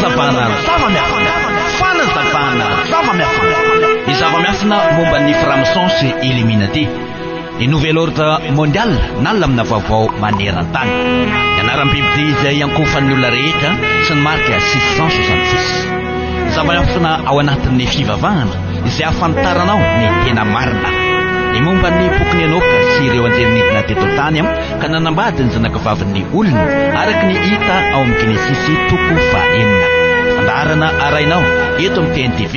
fanazavana zava-miafina fanazavana zava-miafina ny zava-miafina momba ny franc-maçon illuminati ny nouvel ordre mondial nalina amina vaovao maneran-tany ny anaram-biby izay ankofan'ny olona rehetra sy ny marika 666 zava-miafina ao anatin'ny fivavahana izay ahafantaranao ny tena marina ny momba ny boky ny enoka sy ireo anjelinidina teto tany ka nanambady ny zanakavavin'ny olona araka ny hita ao amin'ny Genesisy toko fahaenina fandaharana arainao eto amin'ny TNTV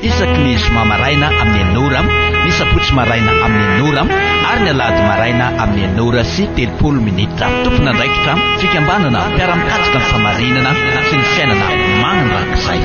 isaky ny zoma maraina amin'ny enora ny sabotsy maraina amin'ny enora ary ny alahady maraina amin'ny enora sy 30 minitra tompona andraikitra fikambanana mpiara-mikatsika ny famarinana sy ny fiainana manandrakizay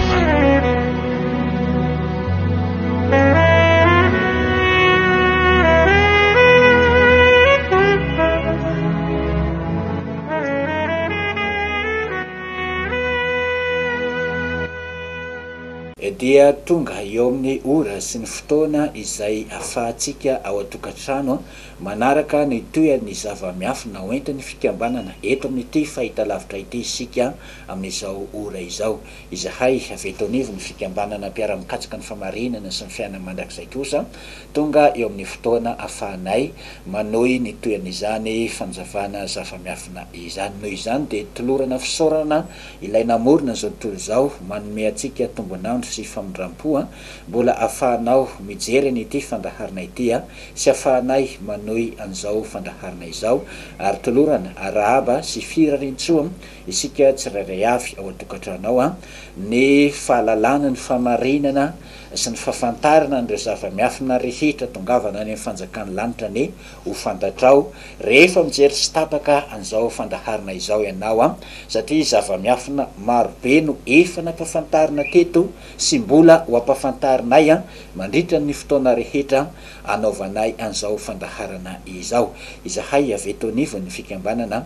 dia tonga eo amin'ny ora sy ny fotoana izay ahafahantsika ao atokantrano manaraka ny toean'ny zava-miafina hoentin'ny fikambanana eto amin'ity fahitalavitra ity isika amin'izao ora izao izahay avy eto anivo ny fikambanana mpiara-mikatsika ny famarinana sy ny fiainana mandrakizay kosa tonga eo amin'ny fotoana ahafahanay manohy ny toean'izany fanjavana zava-miafina izany noho izany dia tolorana fisaorana ilay namorona zao tontolo izao manome antsika tombonandro sy famindram-poa mbola ahafahanao mijery nyity fandaharana ity sy ahafahanay manohy an'izao fandaharana izao ary tolorana arahaba sy firarintsoa isika tsirairay avy ao atokantranao ny fahalalana ny famarinana sy ny fahafantarana nireo zava-miafina rehetra tongavana any amin'ny fanjakan'ny lanitra ny ho fantatrao rehefa mijery sy tapaka an'izao fandaharana izao ianao satria zava-miafina marobe no efa nampafantarina teto sy mbola ho ampafantarinay mandritra ny fotoana rehetra anaovanay an'izao fandaharana izao izahay avy eto anivo ny fikambanana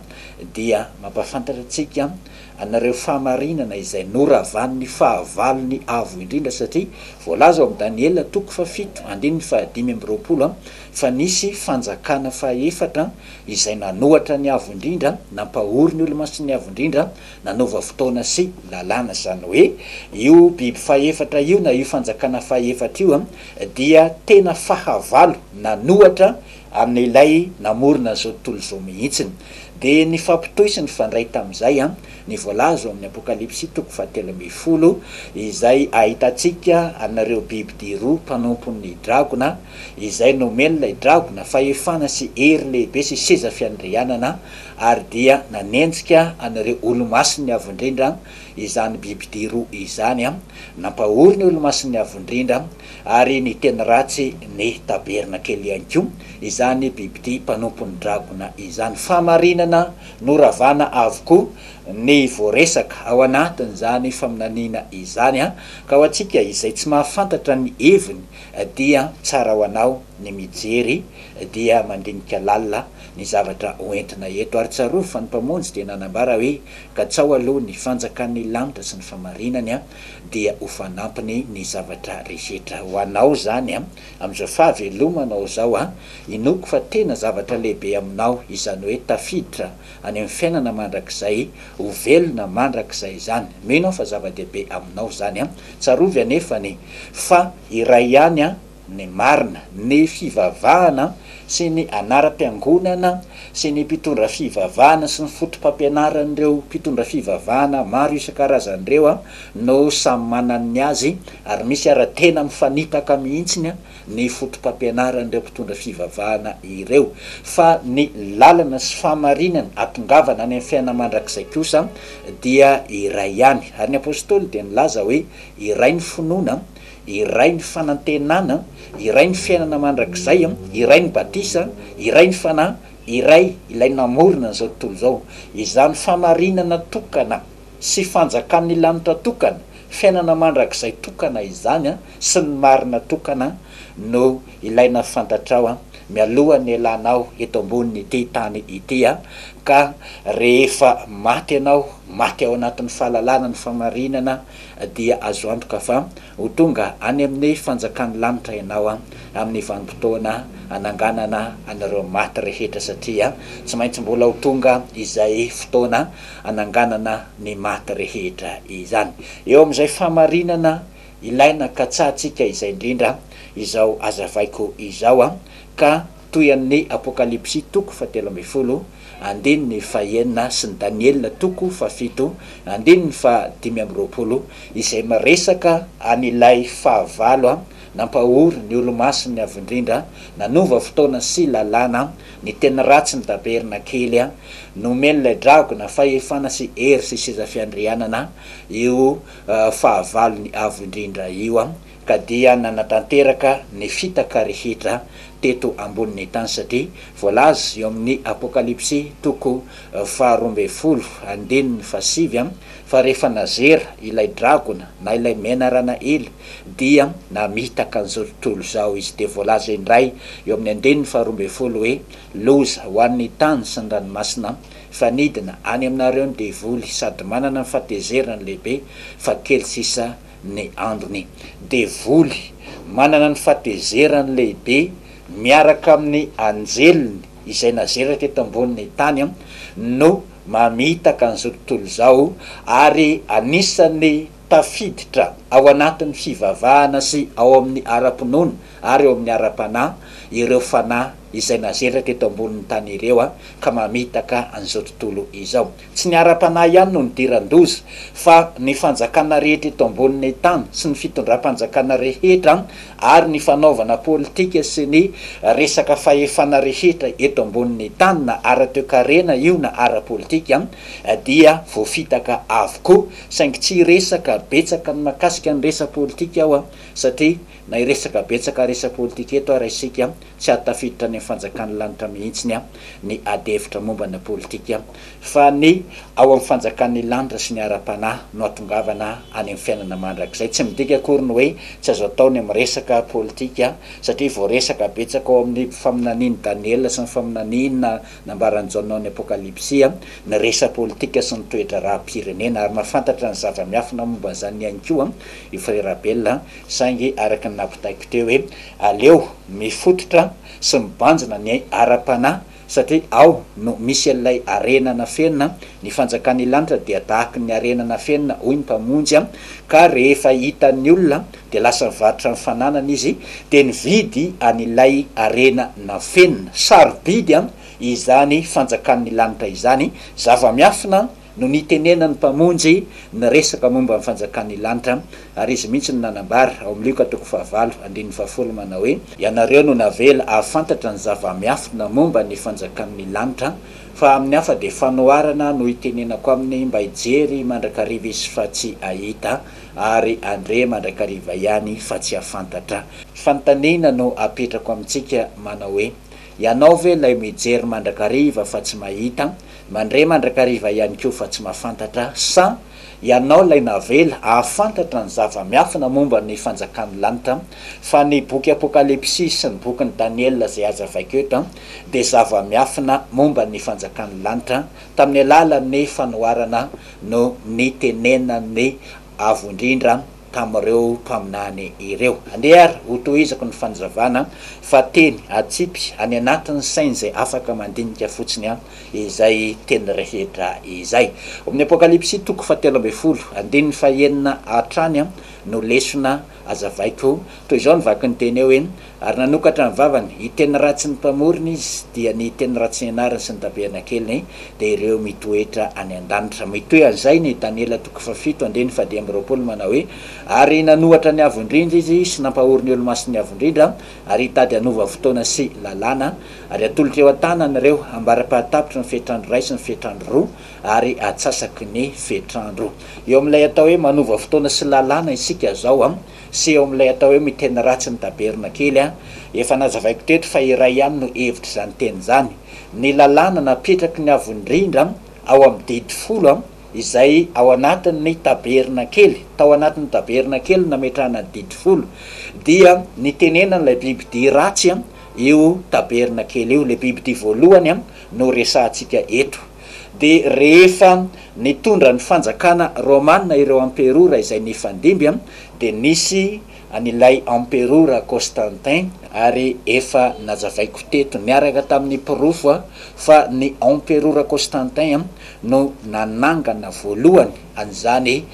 dia mampafantatra antsika anareo fahamarinana izay noravan'ny fahavalony avo indrindra satria voalaza ao amin'ny Daniela toko fafito andiny fa 5:20 fa nisy fanjakana faefatra izay nanohatra ny avo indrindra nampahory ny olo-maso ny avo indrindra nanova fotoana sy lalàna zany hoe io biby faefatra io na io fanjakana faefatra io dia tena fahavalo nanohatra amin'ilay namorona zao tontolo zao mihitsiny dia ny fampitohy sy ny fandray tamin'izay ny voalazo amin'ny apokalipsy toko 7:10 izay ahitantsika anareo biby diroa mpanompon'ny dragona izay nomeny ilay dragona fahefana sy hery lehibe sy seza fiandrianana ary dia nanenjika anareo olo-masony avo indrindra izany biby diroa izany nampahory ny olo-masony avo indrindra ary ny tena ratsy ny taberna kely ihany koa izany biby mpanompon'ny dragona izany famarinana noravana avokoa ny voaresaka ao anatin'izany faminaniana izany ka ho antsika izay tsy mahafantatra ny heviny dia tsara ho anao ny mijery dia mandinika lalina ny zavatra hoentina eto ary tsaroa fa ny mpamonjy dia nanambara hoe ka tsao aloha ny fanjakan'ny lanitra sy ny famarinany dia ho fanampiny ny zavatra rehetra ho anao zany amin'izao fahavelomanao zao inoko fa tena zavatra lehibe aminao izany hoe tafiditra any amin'ny fiainana mandrakizay ho velona mandrakizay zany mino fa zava-dehibe aminao zany tsarovy anefany fa iray ihany ny marina ny fivavahana sy ny anaram-piangonana sy ny mpitondra fivavahana sy ny fotom-pampianaran'ireo mpitondra fivavahana maro isan-karazan'ireo no samy manany azy ary misy ara-tena mifanipaka mihitsiny ny fotom-pampianaran'ireo mpitondra fivavahana ireo fa ny lalana sy fahamarinana atongavana any amin'ny fiainana mandrakizay kosa dia iray ihany ary ny apôstôly dia nilaza hoe iray ny finoana iray ny fanantenana iray ny fiainana mandrakizay iray ny batisa iray ny fanahy iray ilay namorona n'izao tontolo zao izany famarinana tokana sy fanjakan'ny lanitra tokana fiainana mandrakizay tokana izany sy ny marina tokana no ilaina fantatrao mialoha ny alanao eto amboniny ity tany ity ka rehefa maty anao maty ao anatin'ny fahalalana ny famarinana dia azo antoka fa ho tonga any amin'ny fanjakan'ny lanitra ianao amin'ny vanim-potoana ananganana anareo maty rehetra satria tsy maintsy mbola ho tonga izay fotoana ananganana ny maty rehetra izany. Eo amin'izay famarinana ilaina katsatsika izay indrindra izao azavaiko izao ka toy amin'ny apokalipsy toko 17 andininy fahenina sy ny Daniel toko 7 andininy 520 izay maresaka an'ilay fahavalo nampahory ny olo-masiny avy indrindra nanova fotoana sy lalàna ny tena ratsy ny tabernakely nomen'ilay dragona fahefana sy hery sy seza fiandrianana io fahavalo ny avy indrindra io ka dia nanatanteraka ny fitaka rehetra teto ambonin'ny tany satria voalaza eo amin'ny apokalipsy toko 12 andininy 7 fa rehefa nazera ilay dragona na ilay menarana ely dia namitaka an'izao tontolo zao izy. De voalaza indray eo amin'ny andininy 12 hoe loza ho an'ny tany sy ny ranomasina fanidina any aminareo ny devoly sady manana ny fahatezerany lehibe fa kely sisa ny androny. Devoly manana ny fahatezerany lehibe miaraka amin'ny anjeliny izay nazeraka eto ambonin'ny tany no mamitaka an'izao tontolo zao ary anisany tafiditra ao anatin'ny fivavahana sy ao amin'ny ara-pinoana ary ao amin'ny ara-panahy ireo fanahy izay nazeraka eto ambonin'ny tany ireo ka mamitaka an'izao tontolo izao. Tsy ny ara-panahy ihany no nidiran-doza fa ny fanjakana rehetra eto ambonin'ny tany sy ny fitondram-panjakana rehetra ary ny fanaovana politika sy ny resaka fahefana rehetra eto ambonin'ny tany na ara-toekarena io na ara-politika dia voafitaka avokoa saingy tsy resaka betsaka ny makasika ny resa politika ao satria na iresaka betsaka resa politika eto raha isika tsy atafiditra ny fanjakan'ny lanitra mihitsiny ny adevitra mombana politika fa ny ao amin'ny fanjakan'ny lanitra sy ny ara-panahy no atongavana any amin'ny fiainana mandrakizay. Tsy midika akory ny hoe tsy azo ataony amin'ny resaka politika satria voaresaka betsaka ao amin'ny faminaniany Daniel sy ny faminaniana nambaran'ny Jaona ny apokalipsia ny resa politika sy ny toetra raha-pirenena ary mahafantatra ny zava-miafina momba zany ihany koa i frera Belona saingy araka ny nampitaiko teo hoe aleo mifototra sy mibanjina ny ara-panahy satria ao no misy an'ilay arenana fenina ny fanjakan'ny lanitra dia tahaka ny arenana fenina hoy ny mpamonjy ka rehefa hitan'ny olona dia lasa mivarotra ny fananana izy dia nividy an'ilay arena na fenina sarobidy izany fanjakan'ny lanitra izany zava-miafina no nitenenany mpamonjy ny resaka momba ny fanjakan'ny lanitra ary izy mihitsy no nanambara ao amin'ny Luka toko 7:10 manao hoe ianareo no navela ahafantatra ny zava-miafina momba ny fanjakan'ny lanitra fa amin'ny hafa dia fanoharana no itenenako aminy mba hijery mandrakariva izy fa tsy ahita ary andre mandrakariva ihany fa tsy ahafantatra. Fanontaniana no apetrako amintsika manao hoe ianao ve lay mijery mandrakariva fa tsy mahita, mandre mandrakariva ihany koa fa tsy mahafantatra, sa ianao lay navela ahafantatra ny zava-miafina momba ny fanjakan'ny lanitra fa ny boky apokalipsy sy ny boky ny Daniel zay azavaiko eto dia zava-miafina momba ny fanjakan'ny lanitra tamin'ny alalan'ny fanoharana no nitenenany avo indrindra tamin'ireo mpaminany ireo. Andeha ho tohizako ny fanjavana fa teny atsipy any anatin'ny sainy zay afaka mandinika fotsiny izay teny rehetra izay. Amin'ny apokalipsy toko 17 andininy fahenina hatrany no lesona azavaiko toy izao ny vaky ny teny eo eny ary nanokatra ny vavany hiteny ratsy ny mpamoriny izy dia ny teny ratsy ny anarany sy ny tabernakeliny dia ireo mitoetra any an-danitra. Mitoy an'izay ny Daniela toko 7:20 manao hoe ary nanohatra ny avo indrindra izy sy nampahory ny olo-masiny avo indrindra ary hitady hanova fotoana sy lalàna ary atolotra eo an-tanany ireo ambara-pahatapitra ny fetrandro ray sy ny fetrandro roa ary atsasaky ny fetrandro. Eo amin'ilay atao hoe manova fotoana sy lalàna isika zao sy eo amin'ilay atao hoe miteny ratsy ny tabernakely efa nazavaiko teto fa iray ihany no hevitra zany teny zany. Ny lalàna napetraky ny avo indrindra ao amin'ny didy 10 izay ao anatin'ny tabernakely, tao anatin'ny tabernakely nametrahana didy 10 dia nitenenan'ilay biby dia ratsy io taberina kely io le biby ty voalohany no resantsika eto. De rehefa nitondra ny fanjakana Romana ireo amperora izay nifandimby de nisy an'ilay emperora Constantin ary efa nazavaiko teto niaraka tamin'ny pirofo fa ny emperora Constantin no nanangana voalohany an'izany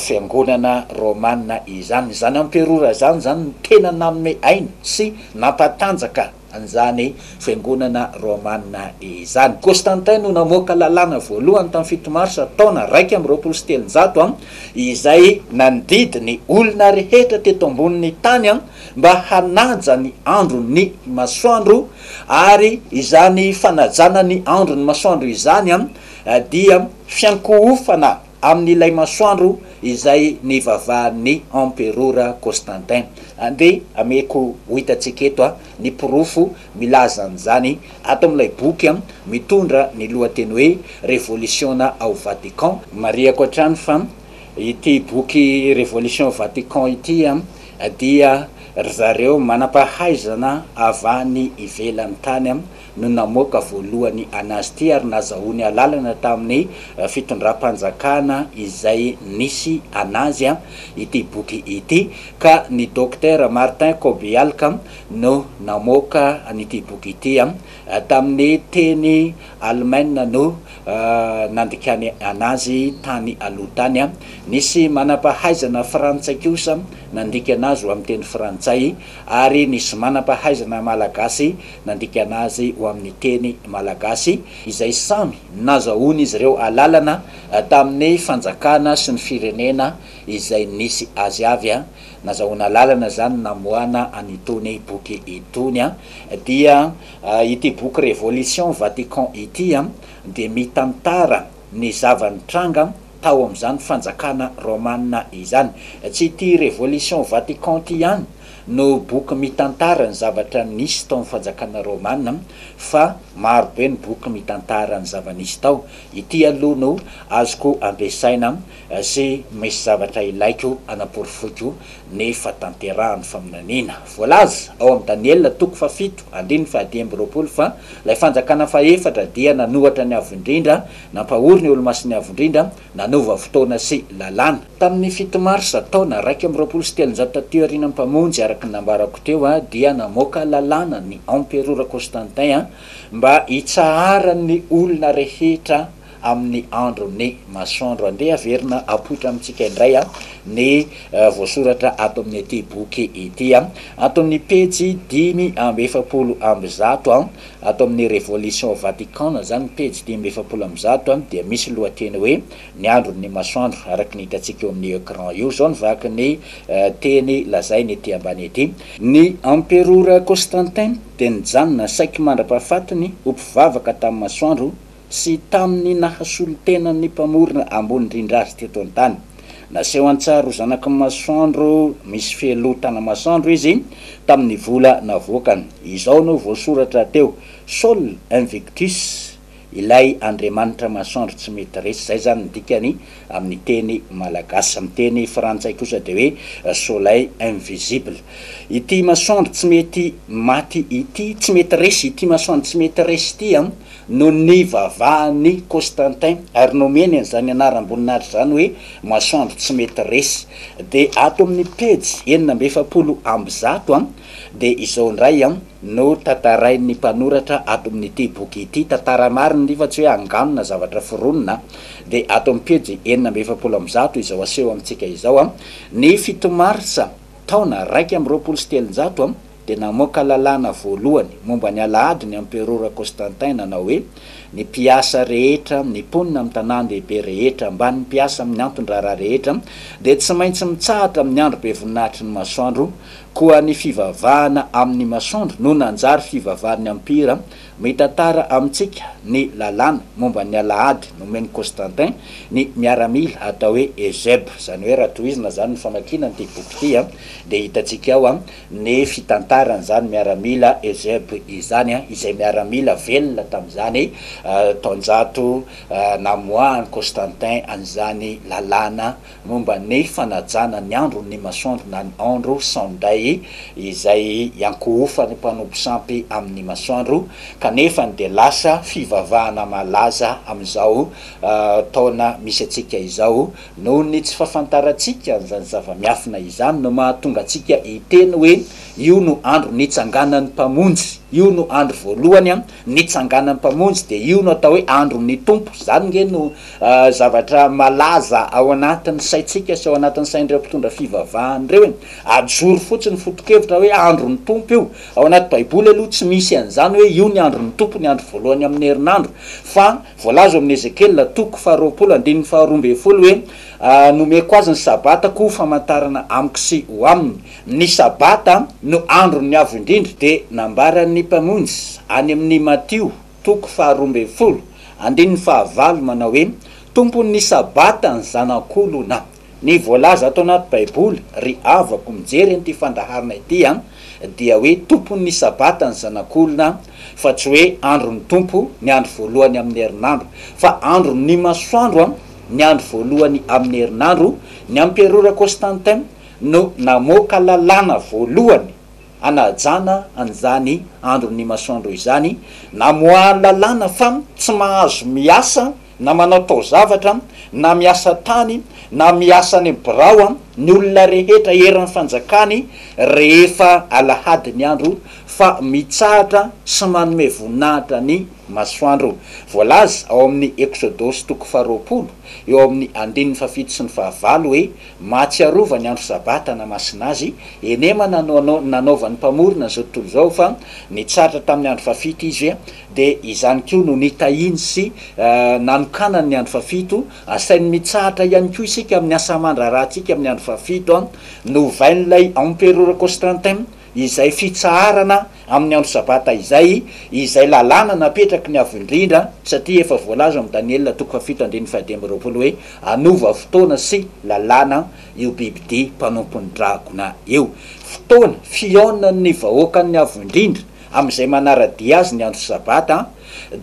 fiangonana Romana izany. Zany emperora zany tena nanome aina sy nampatanjaka an'izany fiangonana Romana izany. Constantin no namoaka lalàna voalohany tamin'ny 7 marsa taona 127 izay nandidy ny olona rehetra teto ambonin'ny tany mba hanaja ny andro ny masoandro, ary izany fanajana ny andro ny masoandro izany dia fiankohofana amin'ilay masoandro izay nivavahan'ny emperora Constantin. Ande ameko hitatsika eto ny pirofo milaza an'izany ato amin'ilay boky mitondra ny lohateny hoe Révolution ao Vatican. Mariako hatrany fa ity boky Révolution Vatican ity dia zareo manampahaizana avany ivelan'ny tany no namoaka voalohany anazy ty ary nazahoany alalana tamin'ny fitondram-panjakana izay nisy anazy ity boky ity, ka ny docteur Martin Kobialka no namoaka an'ity boky ity tamin'ny teny Allemagne no nandikany anazy tany aloha tany. Nisy manampahaizana frantsay kosa nandika anazy ho amin'ny teny frantsay, ary nisy manampahaizana malagasy nandika anazy ho amin'ny teny malagasy, izay samy nazahoany izy ireo alalana tamin'ny fanjakana sy ny firenena izay nisy azy avy nazahoana lalana zany namoana an'itony boky itony dia ity boky Révolution Vatican ity de mitantara ny zavanitranga tao am'izany fanjakana Romana izany. Tsy ity Révolution Vatican ty ihany no boky mitantara ny zavatra nisy tao amin'ny fanjakana Romana, fa maro be ny boky mitantara ny zava-nisy tao. Ity aloha no azoko ampiasaina sy misy zavatra ilaiko anaporifoiko ny fatanterahany faminaniana. Voalaza ao amin'ny Daniel 7:7 fa lay fanjakana faefatra dia nanohatra ny avindrindra, nampahory ny olo-masy ny avindrindra, nanova fotoana sy lalàna. Tamin'ny 7 marsa taona 127 mpamonjy araka nambarako teo dia namoaka lalàna ny emperora Constantin mba hitsaharany olona rehetra amin'ny andro ny masoandro. Andeha averina apoitra amintsika indray ny voasoratra ato amin'ny ity boky ity ato amin'ny pejy 570 ato amin'ny Révolution Vaticana zany pejy 570 dia misy lohateny hoe ny andro ny masoandro. Araka ny hitatsika eo amin'ny écran io zao nivaky ny teny lazainy ety ambany ety. Ny emperora Constantin dia nijanona saiky mandra-pahafatiny ho mpivavaka tamin'ny masoandro sy tamin'ny nahasolo tenany mpamorona ambony indrindra azy teto an-tany. Naseho an-tsara ho zanaky masoandro misy felotana masoandro izy tamin'ny vola navoakany. Izao no voasoratra teo: Sol Invictus, ilay andriamanitra masoandro tsy mety resy. Zay zany dikany amin'ny teny malagasy. Amin'ny teny frantsay kosa de hoe soleil invisible. Ity masoandro tsy mety maty ity, tsy mety resy ity masoandro tsy mety resy ity no nivavahan'ny Constantin ary nomeny an'izany anaram-boninahitra zany hoe masoandro tsy mety resy. De ato amin'ny pejy 970 de izao indray no tantarain'ny mpanoratra ato amin'ity boky ity. Tantara marina ity fa tsy hoe anganona zavatra foronina. De ato amin'ny pejy 970 izao aseho amintsika izao ny 7 marsa taona 127 de namoaka lalàna voalohany momba ny alahady ny emperora Constantin nanao hoe ny mpiasa rehetra, ny mponina amin'ny tanàn-dehibe rehetra mba ny mpiasa amin'ny antony-draharaha rehetra de tsy maintsy mitsahatra amin'ny andro be voninahitry ny masoandro, koa ny fivavahana amin'ny masoandro no nanjary fivavahan'ny ampira mitantara amintsika ny lalàna momba ny alahady nomeny Constantin ny miaramila atao hoe Eusèbe. Zany hoe raha tohizina zany ny famakiana ny boky ity de hitatsika ao ny fitantarany zany miaramila Eusèbe izany izay miaramila velona tamin'izany taonjato namoahany Constantin an'izany lalàna momba ny fanajana ny andro ny masoandro na ny andro sans day izay iankofa ny mpanompo sampy amin'ny masoandro kanefa de lasa fivavahana malaza am'izao taona misy atsika izao noho ny tsy fahafantarantsika zany zava-miafina izany no mahatonga atsika iteny hoe io no andro nitsanganan'ny mpamonjy, io no andro voalohany nitsanganan'ny mpamonjy, de io no atao hoe andro ny tompo. Zany nge no zavatra malaza ao anatin'ny saitsika sy ao anatin'ny saindreo mpitondra fivavahany reo ajoro fotsiny fotokevitra hoe andro ny tompo io. Ao anaty baiboly aloha tsy misy an'izany hoe io ny andro ny tompo, ny andro voalohany amin'ny herinandro, fa voalaza amin'ny Ezekiel toko 20:12 hoe nomeko azy ny sabata ko famantarana amiko sy ho aminy. Ny sabata no andro ny avo indrindra de nambaran'ny mpamonjy any amin'ny Matio toko 12:15 manao hoe tompony sabata ny zanak'olona. Ny voalaza atao anaty baiboly ry avako mijery an'ity fandaharana ity dia hoe tompony sabata ny zanak'olona, fa tsy hoe andro ny tompo ny andro voalohany amin'ny herinandro, fa andro ny masoandro ny andro voalohany amin'ny herinandro. Ny Emperora Constantin no namoaka lalàna voalohany anajana an'izany andro ny masoandro izany, namoahany lalàna fa tsy mahazo miasa na manao taozavatra na miasa tany na miasa any birao ny olona rehetra eran'ny fanjakany rehefa alahady ny andro, fa mitsahatra sy manome voninahitra ny masoandro. Voalaza ao amin'ny Exodosy toko 20 eo amin'ny 17 sy ny 15 hoe mahatsiarova ny andro sabata na masina azy, enema nanaovan'ny mpamorona zao tontolo zao fa nitsahatra tamin'ny andro 17 izy de izany koa no nitahiny sy nanokanany ny andro 17 asainy mitsahatra ihany koa isika amin'ny asa mandrarahantsika amin'ny andro 17 novain'ilay Emperora Constantin izay fitsaharana amin'ny andro sabata izay lalàna napetraky ny avo indrindra, satria efa voalaza amin'ny Daniel toko 7:20 hoe anova fotoana sy lalàna io bibidy mpanompon'ny dragona eo. Fotoana fionan'ny vahoakan'ny avo indrindra am'izay manaradia azy ny andro sabata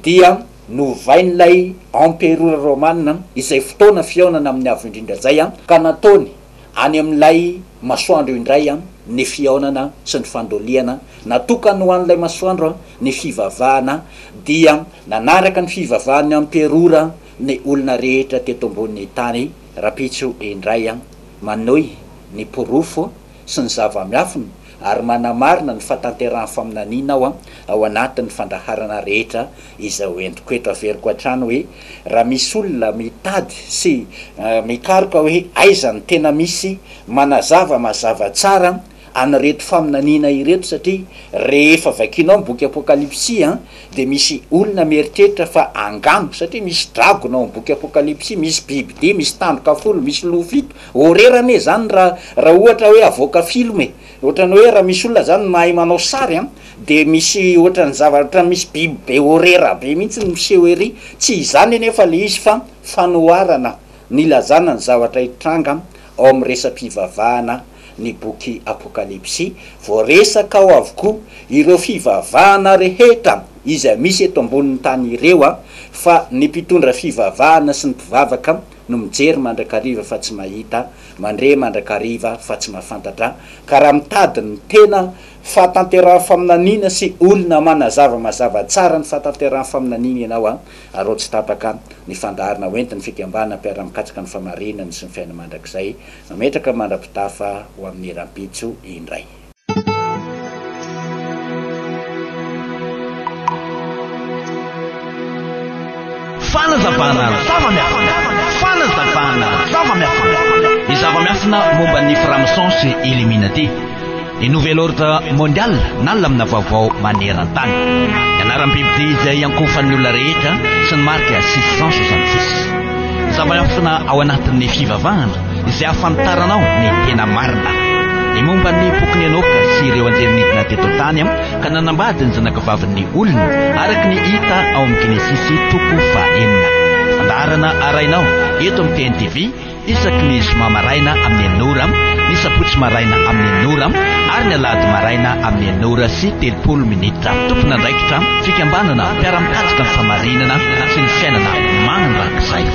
dia novain'ilay Emperora Romana izay fotoana fionana amin'ny avo indrindra zay ka nataony any amin'ilay masoandro indray ny fiaonana sy ny fandoliana natokany ho an'ilay masoandro ny fivavahana, dia nanaraka ny fivavahany Emperora ny olona rehetra teto ambonin'ny tany rapitso indray manoy ny porofo sy ny zava-miafina ary manamarina ny fatanterahany faminaniana ao anatin'ny fandaharana rehetra izay hoentiko eto averiko hatrano hoe raha misy olona mitady sy mikaroka hoe aiza ny tena misy manazava mazava tsara anyreto faminaniana ireto, satria rehefa vakinao ny boky apokalipsia de misy olona mieritreritra fa angano, satria misy dragona ao ny boky apokalipsia, misy bibidy, misy tandroka folo, misy lofito orerane zany raha ohatra hoe avoaka filme, ohatrany hoe raha misy olona zany mahay manao sary de misy ohatrany zavatra misy biby be orera be mihitsy ny miseho ery, tsy izany anefa le izy fa fanoharana nilazana ny zavatra hitranga ao amin'ny resam-pivavahana ny boky apokalipsia. Voaresaka ao avokoa ireo fivavahana rehetra izay misy eto ambonin'ny tany ireo fa ny mpitondra fivavahana sy ny mpivavaka no mijery mandrakariva fa tsy mahita, mandre mandrakariva fa tsy mahafantatra. Ka raha mitady ny tena fahatanterahany faminaniana sy olona manazava mazava tsara ny fahatanterahany faminaniana ianao arao tsy tapaka ny fandaharana hoentiny fikambana mpiara-mikatsika ny famarinany sy ny fiaina mandrakizay mametraka mandra-pitafa ho amin'ny rampitso indray. Fanazavana zava-miafina ny zava-miafina momba ny franc-maçon sy Illuminati, ny nouvel ordre mondial nalamina vaovao maneran-tany, ny anaram-bibidy izay ankofan'ny olona rehetra sy ny marika 666. Zava-miafina ao anatin'ny fivavahana izay ahafantaranao ny tena marina, ny momba ny boky Enoka sy ireo anjelinidina teto tany ka nanambady ny zanakavaviny olona araka ny hita ao amin'ny Genesisy toko 4. Fandaharana arainao eto amin'ny TNTV isaky ny zoma maraina amin'ny 9, ny sabotsy maraina amin'ny 9 ary ny alahady maraina amin'ny 9 sy 30 minitra. Tompona andraikitra fikambanana mpiara-mikatsika ny famarinana sy ny fiainana mandrakizay.